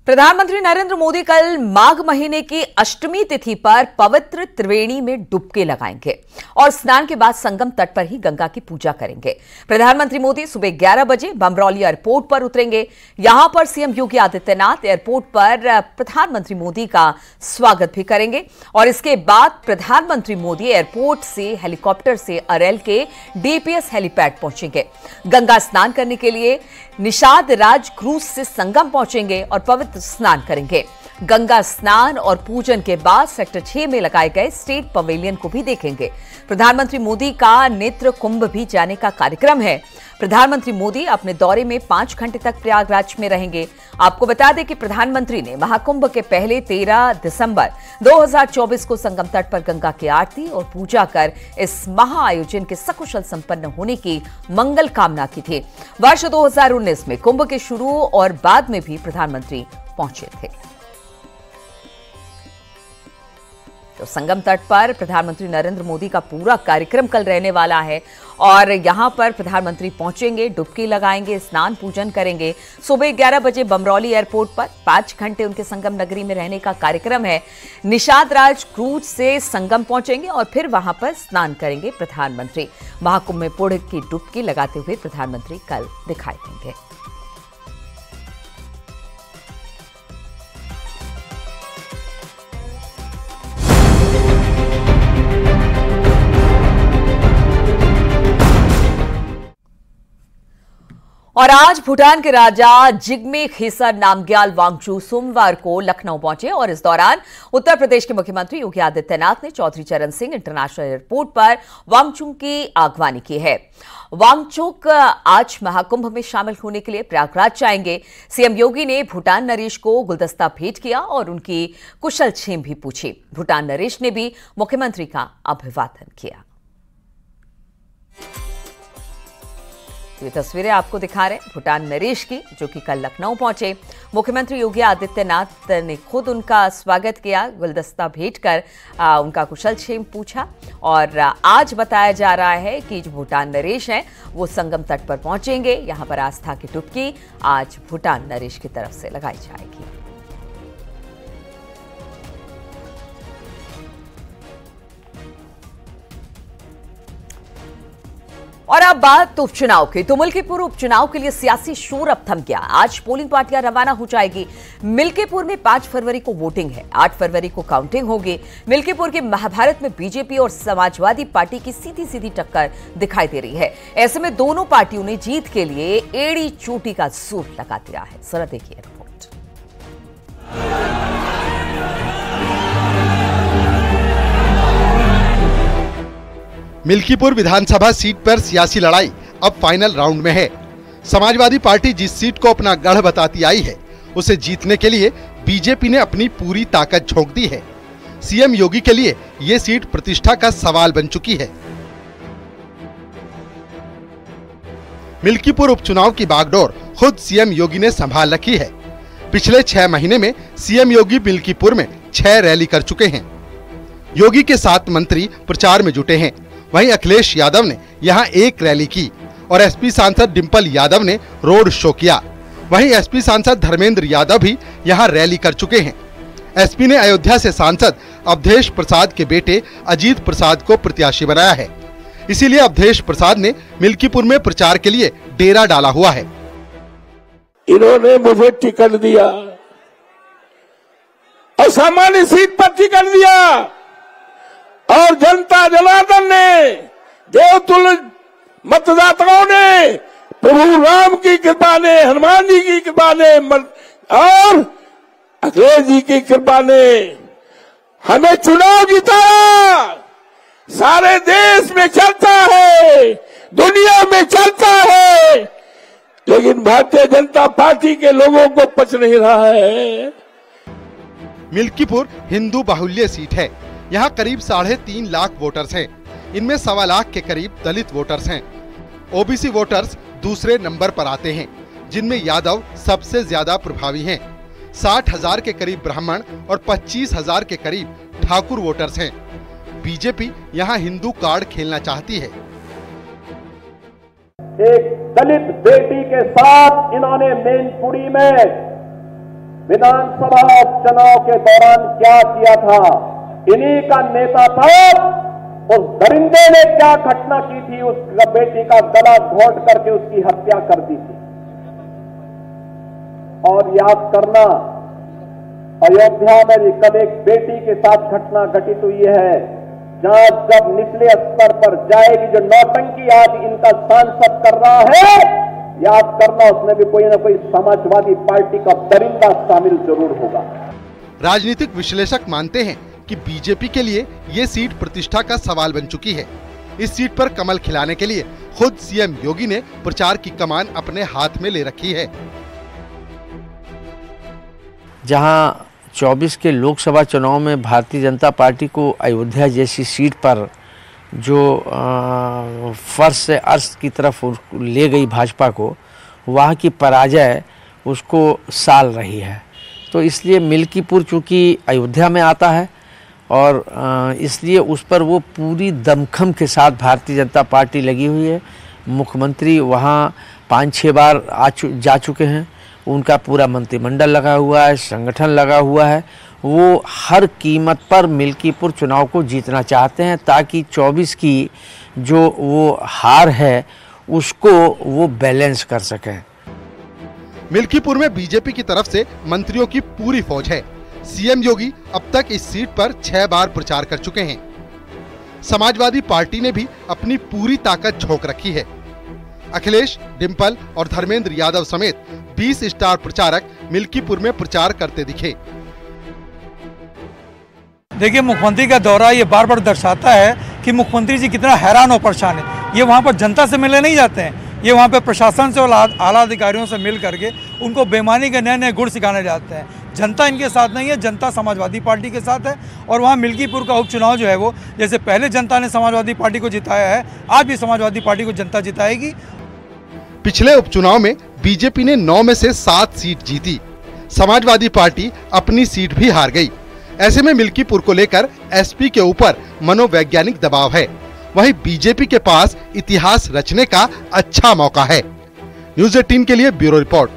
प्रधानमंत्री नरेंद्र मोदी कल माघ महीने की अष्टमी तिथि पर पवित्र त्रिवेणी में डुबकी लगाएंगे और स्नान के बाद संगम तट पर ही गंगा की पूजा करेंगे। प्रधानमंत्री मोदी सुबह 11 बजे बमरौली एयरपोर्ट पर उतरेंगे। यहां पर सीएम योगी आदित्यनाथ एयरपोर्ट पर प्रधानमंत्री मोदी का स्वागत भी करेंगे और इसके बाद प्रधानमंत्री मोदी एयरपोर्ट से हेलीकॉप्टर से अरेल के डीपीएस हेलीपैड पहुंचेंगे। गंगा स्नान करने के लिए निषाद राज क्रूज से संगम पहुंचेंगे और पवित्र स्नान करेंगे। गंगा स्नान और पूजन के बाद सेक्टर 6 में लगाए गए स्टेट पवेलियन को भी देखेंगे। प्रधानमंत्री मोदी का नेत्र कुंभ भी जाने का कार्यक्रम है। प्रधानमंत्री मोदी अपने दौरे में 5 घंटे तक प्रयागराज में रहेंगे। आपको बता दें कि प्रधानमंत्री ने महाकुंभ के पहले 13 दिसंबर 2024 को संगम तट पर गंगा की आरती और पूजा कर इस महाआयोजन के सकुशल संपन्न होने की मंगल कामना की थी। वर्ष 2019 में कुंभ के शुरू और बाद में भी प्रधानमंत्री पहुंचे थे। तो संगम तट पर प्रधानमंत्री नरेंद्र मोदी का पूरा कार्यक्रम कल रहने वाला है और यहां पर प्रधानमंत्री पहुंचेंगे, डुबकी लगाएंगे, स्नान पूजन करेंगे। सुबह 11 बजे बमरौली एयरपोर्ट पर 5 घंटे उनके संगम नगरी में रहने का कार्यक्रम है। निषाद राज क्रूज से संगम पहुंचेंगे और फिर वहां पर स्नान करेंगे प्रधानमंत्री। महाकुंभ में पुण्य की डुबकी लगाते हुए प्रधानमंत्री कल दिखाई देंगे। और आज भूटान के राजा जिग्मे खेसर नामग्याल वांगचुक सोमवार को लखनऊ पहुंचे और इस दौरान उत्तर प्रदेश के मुख्यमंत्री योगी आदित्यनाथ ने चौधरी चरण सिंह इंटरनेशनल एयरपोर्ट पर वांगचुक की आगवानी की है। वांगचुक आज महाकुंभ में शामिल होने के लिए प्रयागराज जाएंगे। सीएम योगी ने भूटान नरेश को गुलदस्ता भेंट किया और उनकी कुशलक्षेम भी पूछी। भूटान नरेश ने भी मुख्यमंत्री का अभिवादन किया। ये तस्वीरें आपको दिखा रहे हैं भूटान नरेश की, जो कि कल लखनऊ पहुंचे। मुख्यमंत्री योगी आदित्यनाथ ने खुद उनका स्वागत किया, गुलदस्ता भेंट कर उनका कुशलक्षेम पूछा और आज बताया जा रहा है कि जो भूटान नरेश हैं वो संगम तट पर पहुंचेंगे। यहां पर आस्था की डुबकी आज भूटान नरेश की तरफ से लगाई जाएगी। और अब बात उपचुनाव की, तो मिल्कीपुर उपचुनाव के लिए सियासी शोर अब थम गया। आज पोलिंग पार्टियां रवाना हो जाएगी। मिल्कीपुर में 5 फरवरी को वोटिंग है, 8 फरवरी को काउंटिंग होगी। मिल्कीपुर के महाभारत में बीजेपी और समाजवादी पार्टी की सीधी टक्कर दिखाई दे रही है। ऐसे में दोनों पार्टियों ने जीत के लिए एड़ी चोटी का जोर लगा दिया है। जरा देखिए रिपोर्ट। मिल्कीपुर विधानसभा सीट पर सियासी लड़ाई अब फाइनल राउंड में है। समाजवादी पार्टी जिस सीट को अपना गढ़ बताती आई है, उसे जीतने के लिए बीजेपी ने अपनी पूरी ताकत झोंक दी है। सीएम योगी के लिए ये सीट प्रतिष्ठा का सवाल बन चुकी है। मिल्कीपुर उपचुनाव की बागडोर खुद सीएम योगी ने संभाल रखी है। पिछले 6 महीने में सीएम योगी मिल्कीपुर में 6 रैली कर चुके हैं। योगी के 7 मंत्री प्रचार में जुटे हैं। वहीं अखिलेश यादव ने यहां 1 रैली की और एसपी सांसद डिंपल यादव ने रोड शो किया। वहीं एसपी सांसद धर्मेंद्र यादव भी यहां रैली कर चुके हैं। एसपी ने अयोध्या से सांसद अवधेश प्रसाद के बेटे अजीत प्रसाद को प्रत्याशी बनाया है। इसीलिए अवधेश प्रसाद ने मिल्कीपुर में प्रचार के लिए डेरा डाला हुआ है। इन्होंने मुझे टिकट दिया और सामान्य सीट पर टिकट दिया और जनता जनार्दन ने, देवतुल्य मतदाताओं ने, प्रभु राम की कृपा ने, हनुमान जी की कृपा ने और अखिलेश जी की कृपा ने हमें चुनाव जिताया। सारे देश में चलता है, दुनिया में चलता है, लेकिन भारतीय जनता पार्टी के लोगों को पच नहीं रहा है। मिल्कीपुर हिंदू बाहुल्य सीट है। यहाँ करीब 3.5 लाख वोटर्स हैं। इनमें 1.25 लाख के करीब दलित वोटर्स हैं। ओबीसी वोटर्स दूसरे नंबर पर आते हैं, जिनमें यादव सबसे ज्यादा प्रभावी हैं। 60,000 के करीब ब्राह्मण और 25,000 के करीब ठाकुर वोटर्स हैं। बीजेपी यहाँ हिंदू कार्ड खेलना चाहती है। एक दलित बेटी के साथ इन्होंने मैनपुरी में विधानसभा उपचुनाव के दौरान क्या किया था, इन्हीं का नेता था। उस दरिंदे ने क्या घटना की थी, उस बेटी का गला घोंट करके उसकी हत्या कर दी थी। और याद करना, अयोध्या में कल एक बेटी के साथ घटना घटित हुई है, जहां जब निचले स्तर पर जाएगी, जो नौटंकी आज इनका सांसद कर रहा है, याद करना उसमें भी कोई ना कोई समाजवादी पार्टी का दरिंदा शामिल जरूर होगा। राजनीतिक विश्लेषक मानते हैं कि बीजेपी के लिए ये सीट प्रतिष्ठा का सवाल बन चुकी है। इस सीट पर कमल खिलाने के लिए खुद सीएम योगी ने प्रचार की कमान अपने हाथ में ले रखी है। जहां 24 के लोकसभा चुनाव में भारतीय जनता पार्टी को अयोध्या जैसी सीट पर जो फर्श से अर्श की तरफ ले गई भाजपा को, वहाँ की पराजय उसको साल रही है। तो इसलिए मिल्कीपुर चूँकि अयोध्या में आता है और इसलिए उस पर वो पूरी दमखम के साथ भारतीय जनता पार्टी लगी हुई है। मुख्यमंत्री वहाँ 5-6 बार जा चुके हैं, उनका पूरा मंत्रिमंडल लगा हुआ है, संगठन लगा हुआ है। वो हर कीमत पर मिल्कीपुर चुनाव को जीतना चाहते हैं ताकि 24 की जो वो हार है उसको वो बैलेंस कर सकें। मिल्कीपुर में बीजेपी की तरफ से मंत्रियों की पूरी फौज है। सीएम योगी अब तक इस सीट पर 6 बार प्रचार कर चुके हैं। समाजवादी पार्टी ने भी अपनी पूरी ताकत झोंक रखी है। अखिलेश, डिम्पल और धर्मेंद्र यादव समेत 20 स्टार प्रचारक मिल्कीपुर में प्रचार करते दिखे। देखिए, मुख्यमंत्री का दौरा ये बार बार दर्शाता है कि मुख्यमंत्री जी कितना हैरान और परेशान है। ये वहाँ पर जनता से मिलने नहीं जाते हैं, ये वहाँ पे प्रशासन से और आला अधिकारियों से मिल करके उनको बेईमानी के नए नए गुण सिखाने जाते हैं। जनता इनके साथ नहीं है, जनता समाजवादी पार्टी के साथ है। और वहाँ मिल्कीपुर का उपचुनाव जो है वो, जैसे पहले जनता ने समाजवादी पार्टी को जिताया है, आज भी समाजवादी पार्टी को जनता जिताएगी। पिछले उपचुनाव में बीजेपी ने 9 में से 7 सीट जीती। समाजवादी पार्टी अपनी सीट भी हार गई। ऐसे में मिल्कीपुर को लेकर एसपी के ऊपर मनोवैज्ञानिक दबाव है। वहीं बीजेपी के पास इतिहास रचने का अच्छा मौका है। न्यूज़ 18 के लिए ब्यूरो रिपोर्ट।